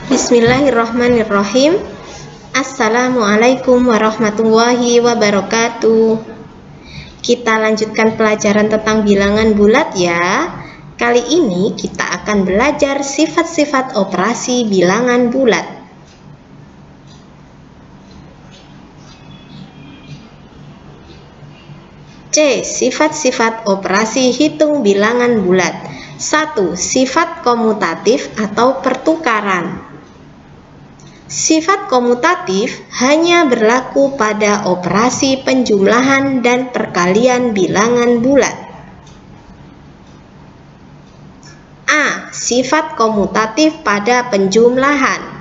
Bismillahirrahmanirrahim. Assalamualaikum warahmatullahi wabarakatuh. Kita lanjutkan pelajaran tentang bilangan bulat ya. Kali ini kita akan belajar sifat-sifat operasi bilangan bulat. C. Sifat-sifat operasi hitung bilangan bulat. 1. Sifat komutatif atau pertukaran. Sifat komutatif hanya berlaku pada operasi penjumlahan dan perkalian bilangan bulat. A. Sifat komutatif pada penjumlahan.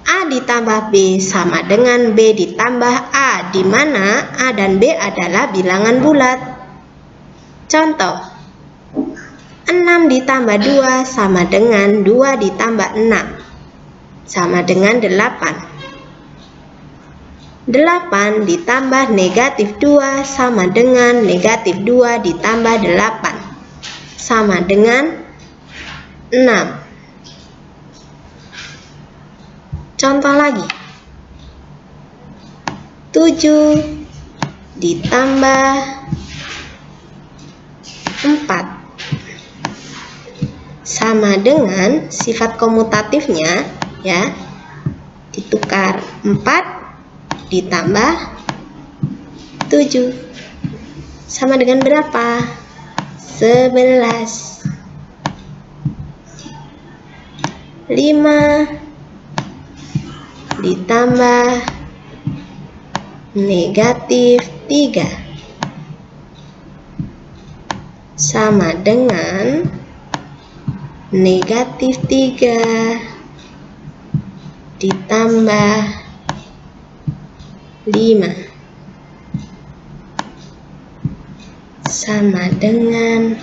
A ditambah B sama dengan B ditambah A, di mana A dan B adalah bilangan bulat. Contoh, 6 ditambah 2 sama dengan 2 ditambah 6, sama dengan 8. 8 ditambah negatif 2 sama dengan negatif 2 ditambah 8, sama dengan 6. Contoh lagi, 7 ditambah 4 sama dengan sifat komutatifnya ya, ditukar 4 ditambah 7 sama dengan berapa? 11. 5 ditambah negatif 3 sama dengan negatif 3 ditambah 5 sama dengan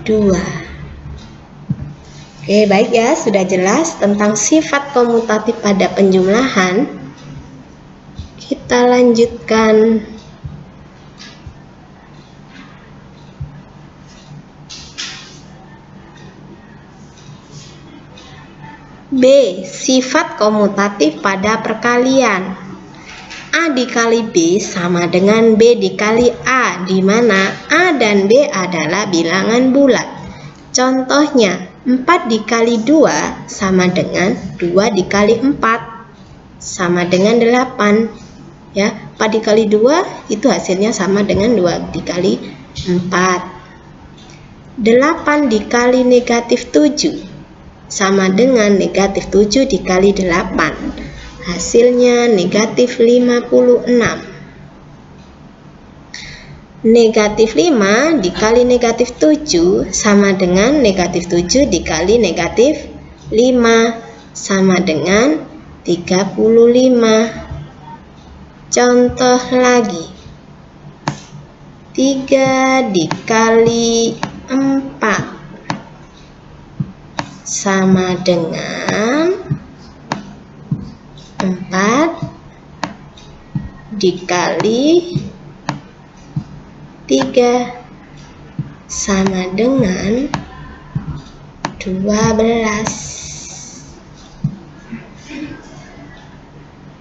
2. Oke, baik ya, sudah jelas tentang sifat komutatif pada penjumlahan. Kita lanjutkan. B. Sifat komutatif pada perkalian. A dikali B sama dengan B dikali A, di mana A dan B adalah bilangan bulat. Contohnya, 4 dikali 2 sama dengan 2 dikali 4, sama dengan 8. Ya, 4 dikali 2 itu hasilnya sama dengan 2 dikali 4. 8 dikali negatif 7 sama dengan negatif 7 dikali 8, hasilnya negatif 56. Negatif 5 dikali negatif 7 sama dengan negatif 7 dikali negatif 5, sama dengan 35. Contoh lagi, 3 dikali 4 sama dengan 4 dikali 3 sama dengan 12.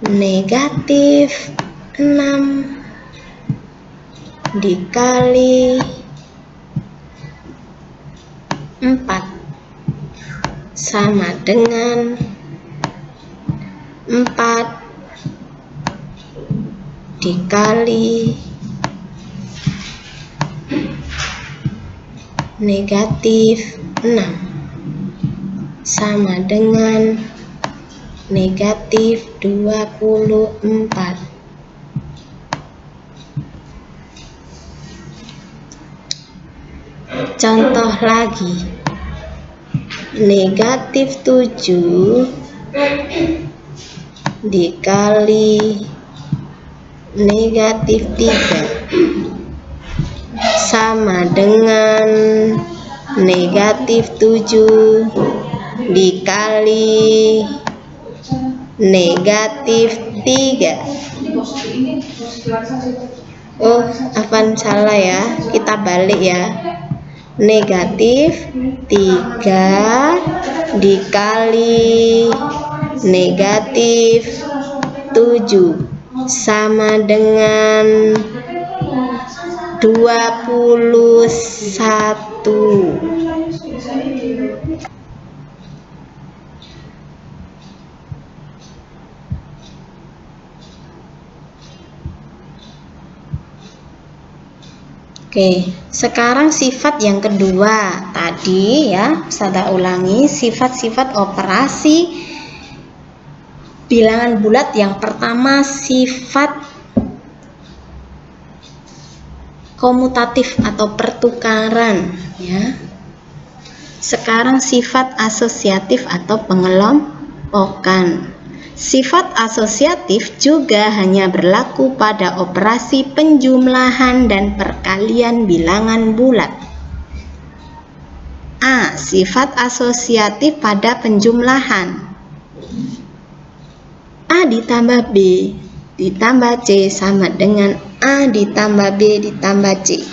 Negatif 6 dikali 4 sama dengan 4 dikali negatif 6 sama dengan negatif 24. Contoh lagi, negatif 7 dikali negatif 3 sama dengan negatif 7 dikali negatif 3 Oh, Afan salah ya. Kita balik ya. Negatif 3 dikali negatif 7 sama dengan 21. Oke, sekarang sifat yang kedua tadi ya, saya ulangi sifat-sifat operasi bilangan bulat. Yang pertama sifat komutatif atau pertukaran ya. Sekarang sifat asosiatif atau pengelompokan. Sifat asosiatif juga hanya berlaku pada operasi penjumlahan dan perkalian bilangan bulat. A. Sifat asosiatif pada penjumlahan. A ditambah B ditambah C sama dengan A ditambah B ditambah C,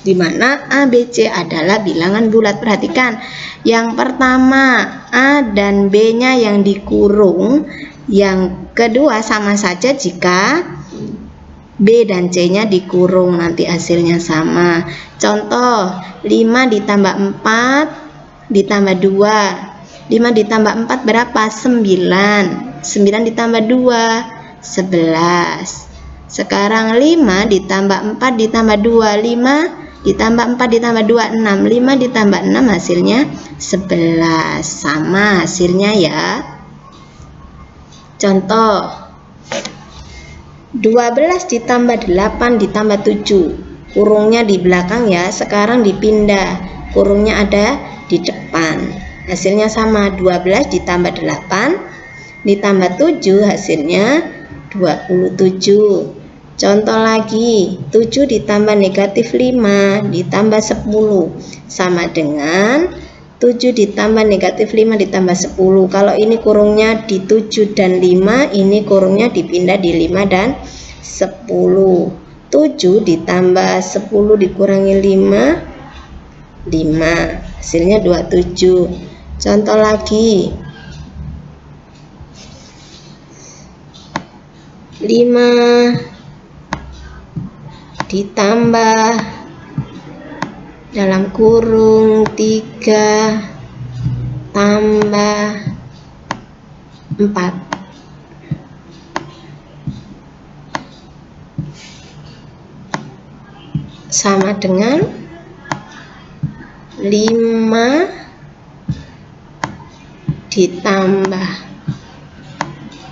di mana A, B, C adalah bilangan bulat. Perhatikan, yang pertama A dan B-nya yang dikurung, yang kedua sama saja jika B dan C-nya dikurung, nanti hasilnya sama. Contoh, 5 ditambah 4 ditambah 2. 5 ditambah 4 berapa? 9. 9 ditambah 2, 11. Sekarang 5 ditambah 4 ditambah 2, 5 ditambah 4 ditambah 2, 6. 5 ditambah 6 hasilnya 11. Sama hasilnya ya. Contoh, 12 ditambah 8 ditambah 7. Kurungnya di belakang ya, sekarang dipindah. Kurungnya ada di depan. Hasilnya sama, 12 ditambah 8 ditambah 7 hasilnya 27. Contoh lagi, 7 ditambah negatif 5 ditambah 10 sama dengan 7 ditambah negatif 5 ditambah 10. Kalau ini kurungnya di 7 dan 5, ini kurungnya dipindah di 5 dan 10. 7 ditambah 10 dikurangi 5, 5. Hasilnya 27. Contoh lagi, 5 ditambah dalam kurung 3 tambah 4 sama dengan 5 ditambah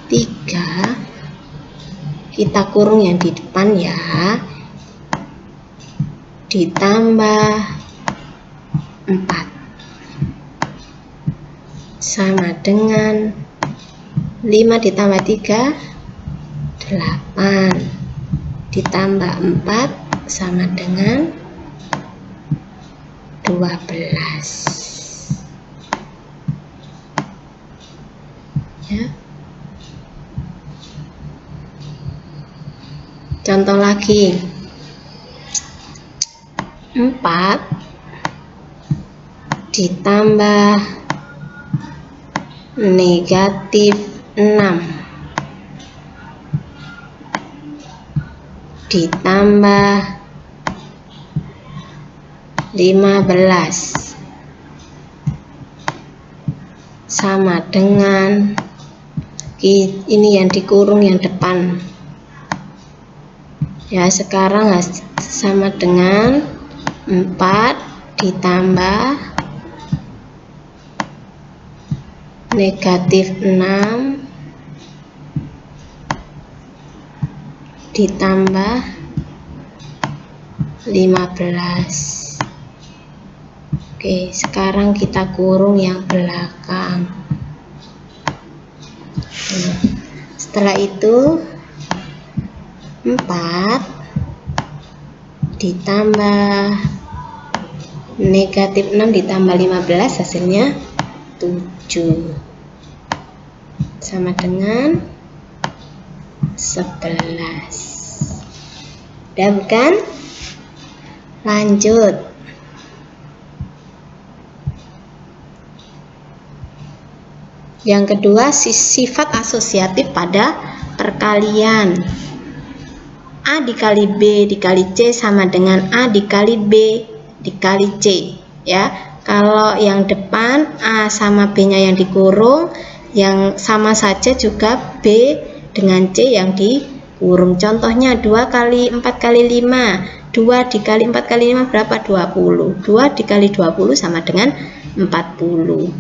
3, kita kurung yang di depan ya, ditambah 4 sama dengan 5 ditambah 3, 8 ditambah 4 sama dengan 12 ya. Contoh lagi, 4 ditambah negatif 6 ditambah 15 sama dengan, ini yang dikurung yang depan ya. Sekarang sama dengan 4 ditambah negatif 6 ditambah 15. Oke, sekarang kita kurung yang belakang. Setelah itu 4 ditambah negatif 6 ditambah 15 hasilnya 7 sama dengan 11. Udah bukan? Lanjut. Yang kedua, sifat asosiatif pada perkalian. A dikali B dikali C sama dengan A dikali B dikali C, ya. Kalau yang depan A sama B-nya yang dikurung, yang sama saja juga B dengan C yang dikurung. Contohnya 2 kali 4 kali 5. 2 dikali 4 kali 5 berapa? 20. 2 dikali 20 sama dengan 40.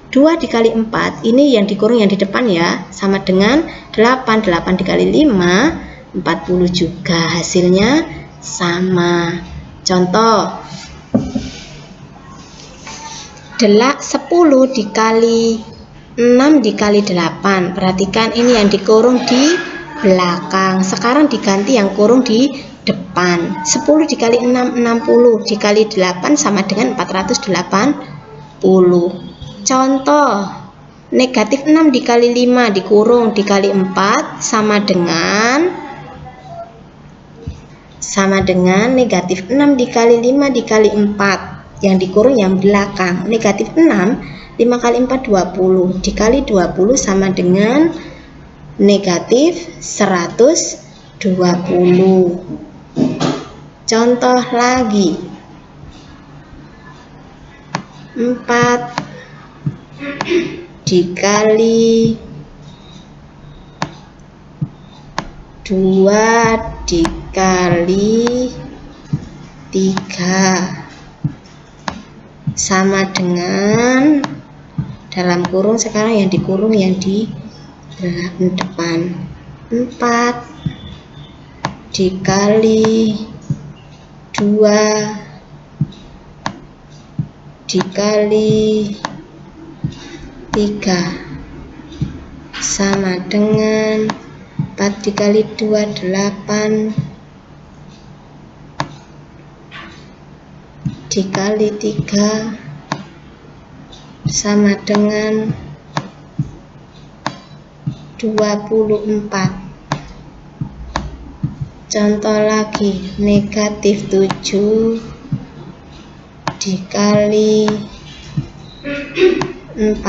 2 dikali 4, ini yang dikurung yang di depan ya, sama dengan 8. 8 dikali 5 40 juga, hasilnya sama. Contoh, 10 dikali 6 dikali 8. Perhatikan ini yang dikurung di belakang, sekarang diganti yang kurung di depan. 10 dikali 6 60 dikali 8 sama dengan 480. Contoh, negatif 6 dikali 5 dikurung dikali 4 sama dengan negatif 6 dikali 5 dikali 4, yang dikurung yang belakang. Negatif 6, 5 kali 4 20 dikali 20 sama dengan negatif 120. Contoh lagi, 4 dikali 2 dikali 3 sama dengan, dalam kurung sekarang yang dikurung yang di depan, 4 dikali 2 dikali 3 sama dengan 4 dikali 2 8 dikali 3 sama dengan 24. Contoh lagi, negatif 7 dikali 4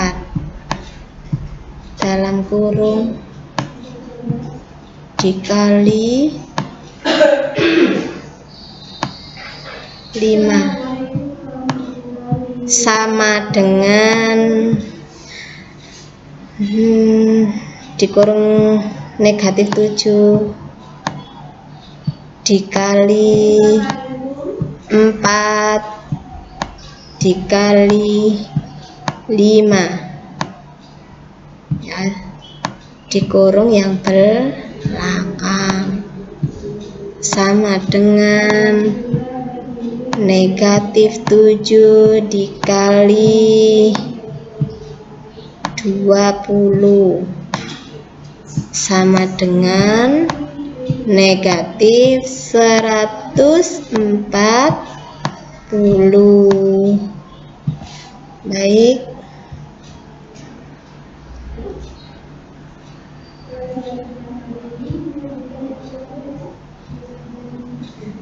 dalam kurung dikali 5 sama dengan dikurung negatif 7 dikali 4 dikali 5, ya, dikurung yang belakang sama dengan negatif 7 dikali 20 sama dengan negatif 140. Baik,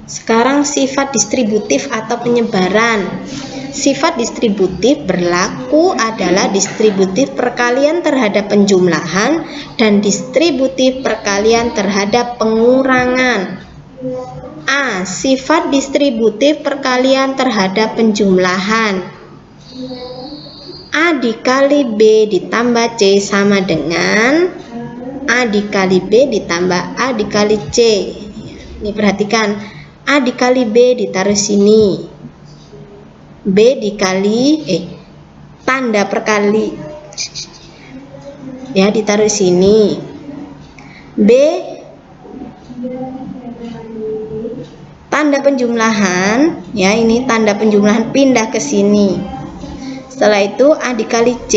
sekarang sifat distributif atau penyebaran. Sifat distributif berlaku adalah distributif perkalian terhadap penjumlahan dan distributif perkalian terhadap pengurangan. A. Sifat distributif perkalian terhadap penjumlahan. A dikali B ditambah C sama dengan A dikali B ditambah A dikali C. Ini perhatikan, A dikali B ditaruh sini, B dikali tanda perkali ya ditaruh sini, B tanda penjumlahan, ya ini tanda penjumlahan pindah ke sini. Setelah itu A dikali C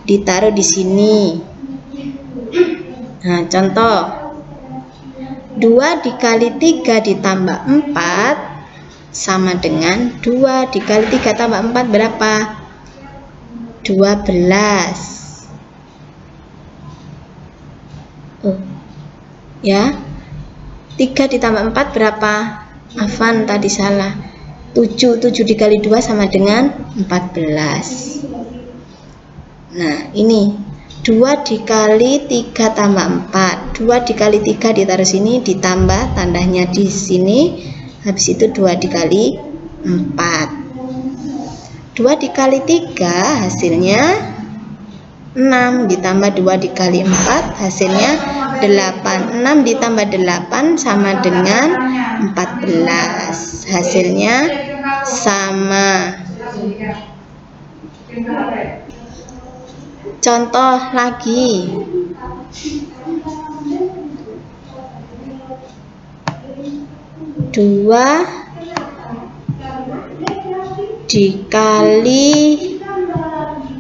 ditaruh di sini. Nah, contoh 2 dikali 3 ditambah 4 sama dengan 2 dikali 3 tambah 4 berapa? 12. Ya. 3 ditambah 4 berapa? Afan tadi salah. 7 dikali 2 sama dengan 14. Nah, ini 2 dikali 3 tambah 4. 2 dikali 3 ditaruh sini, ditambah tandanya di sini. Habis itu 2 dikali 4. 2 dikali 3 hasilnya 6, ditambah 2 dikali 4 hasilnya 8. 6 ditambah 8 sama dengan 14. Hasilnya sama. Contoh lagi. 2 dikali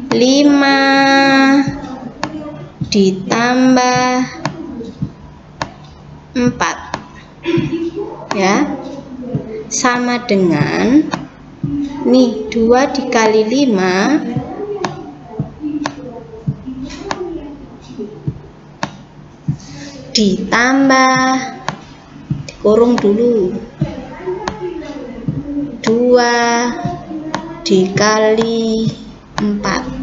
5 ditambah 4 ya, sama dengan nih 2 dikali 5 ditambah, dikurung dulu, 2 dikali 4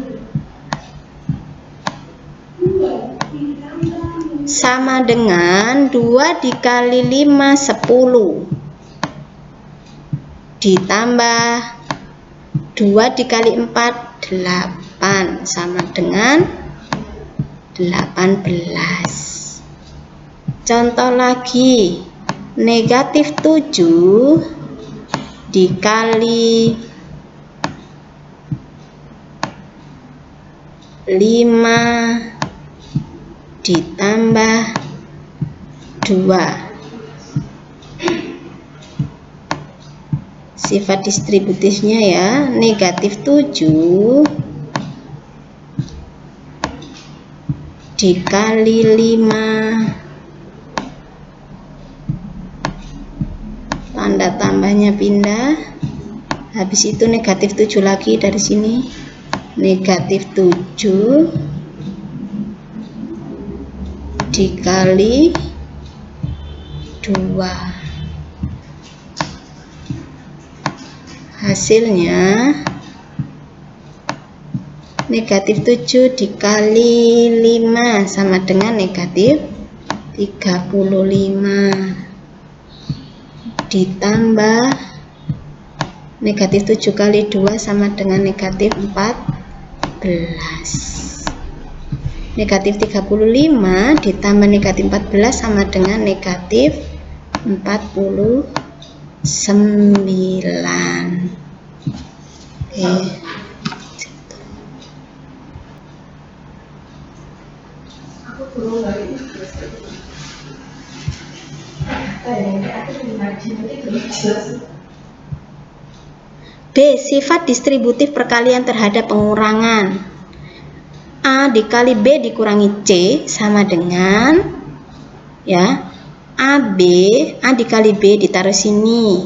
sama dengan 2 dikali 5 10 ditambah 2 dikali 4 8 sama dengan 18. Contoh lagi, negatif 7 dikali 5 ditambah 2. Sifat distributifnya ya, negatif 7 dikali 5, tanda tambahnya pindah, habis itu negatif 7 lagi dari sini, negatif 7 dikali 2. Hasilnya negatif 7 dikali 5 sama dengan negatif 35 ditambah negatif 7 kali 2 sama dengan negatif 14. Negatif 35 ditambah negatif 14 sama dengan negatif 49. Oke. B. Sifat distributif perkalian terhadap pengurangan. A dikali B dikurangi C sama dengan ya, A dikali B ditaruh sini,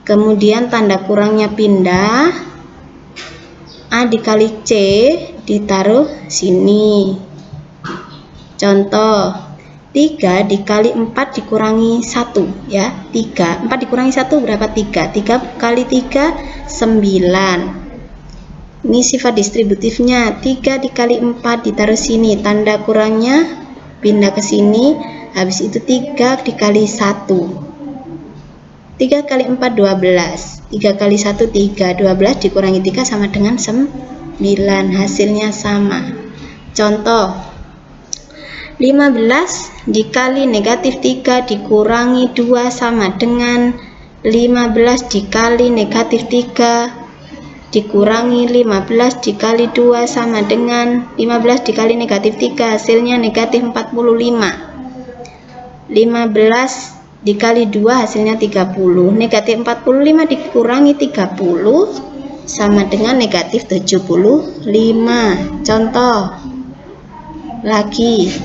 kemudian tanda kurangnya pindah, A dikali C ditaruh sini. Contoh 3 dikali 4 dikurangi 1 ya, 4 dikurangi 1 berapa? 3 kali 3 9. Ini sifat distributifnya, 3 dikali 4 ditaruh sini, tanda kurangnya pindah ke sini, habis itu 3 dikali 1, 3 kali 4 12, 3 kali 1 3, 12 dikurangi 3 sama dengan 9, hasilnya sama. Contoh 15 dikali negatif 3 dikurangi 2 sama dengan 15 dikali negatif 3 dikurangi 15 dikali 2 sama dengan 15 dikali negatif 3, hasilnya negatif 45. 15 dikali 2 hasilnya 30. Negatif 45 dikurangi 30 sama dengan negatif 75. Contoh lagi,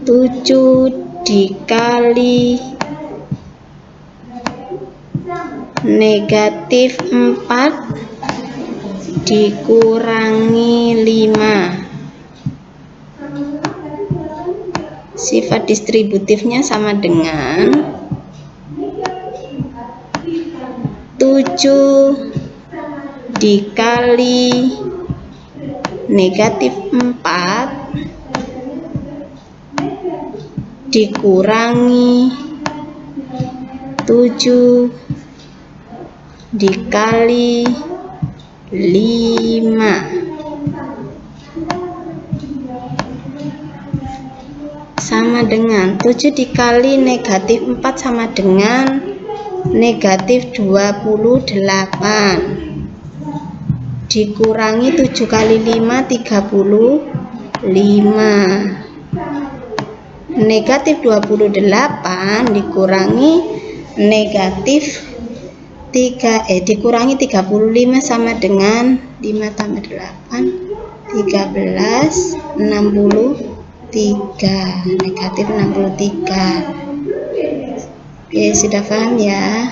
7 dikali negatif 4 dikurangi 5 Sifat distributifnya sama dengan 7 dikali negatif 4 dikurangi 7 dikali 5 sama dengan 7 dikali negatif 4 sama dengan negatif 28 dikurangi 7 kali 5 35 negatif 28 dikurangi negatif dikurangi 35 sama dengan 5 tambah 8 13 63 negatif 63. Oke, sudah paham ya?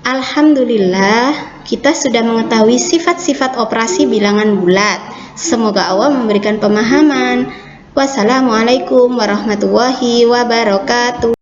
Alhamdulillah, kita sudah mengetahui sifat-sifat operasi bilangan bulat. Semoga Allah memberikan pemahaman. Wassalamualaikum warahmatullahi wabarakatuh.